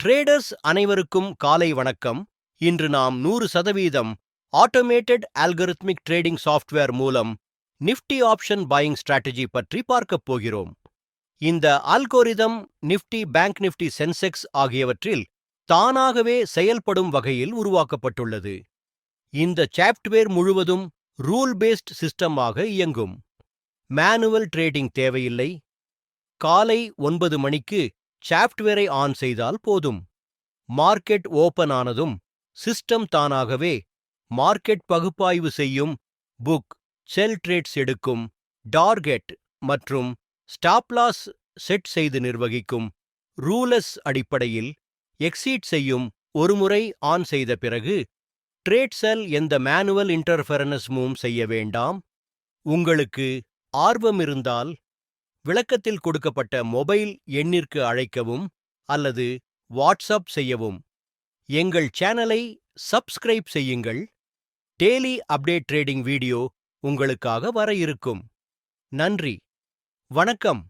Traders அனைவருக்கும் காலை வணக்கம். இன்று நாம் 100% ஆட்டோமேட்டட் அல்கரித்மிக் ட்ரேடிங் சாஃப்ட்வேர் மூலம் நிஃப்டி ஆப்ஷன் பையிங் ஸ்ட்ராட்டஜி பற்றி பார்க்கப் போகிறோம். இந்த algorithm Nifty, bank Nifty, Sensex ஆகியவற்றில் தானாகவே செயல்படும் வகையில் உருவாக்கப்பட்டுள்ளது. இந்த சாஃப்ட்வேர் முழுவதும் ரூல் பேஸ்ட் சிஸ்டமாக இயங்கும். மேனுவல் ட்ரேடிங் தேவையில்லை. காலை 9 மணிக்கு சாஃப்ட்வேரை ஆன் செய்தால் போதும். மார்க்கெட் ஓபன் ஆனதும் சிஸ்டம் தானாகவே மார்க்கெட் பகுப்பாய்வு செய்யும், புக், செல் ட்ரேட்ஸ் எடுக்கும், டார்கெட் மற்றும் ஸ்டாப் லாஸ் செட் செய்து நிர்வகிக்கும். ரூலஸ் அடிப்படையில் எக்ஸீட் செய்யும். ஒருமுறை ஆன் செய்த பிறகு ட்ரேட் செல் எந்த மேனுவல் இன்டர்ஃபெரன்ஸும் செய்ய வேண்டாம். உங்களுக்கு ஆர்வம் இருந்தால் விளக்கத்தில் கொடுக்கப்பட்ட மொபைல் எண்ணிற்கு அழைக்கவும் அல்லது வாட்ஸ்அப் செய்யவும். எங்கள் சேனலை சப்ஸ்கிரைப் செய்யுங்கள். டெய்லி அப்டேட் ட்ரேடிங் வீடியோ உங்களுக்காக வர இருக்கும். நன்றி, வணக்கம்.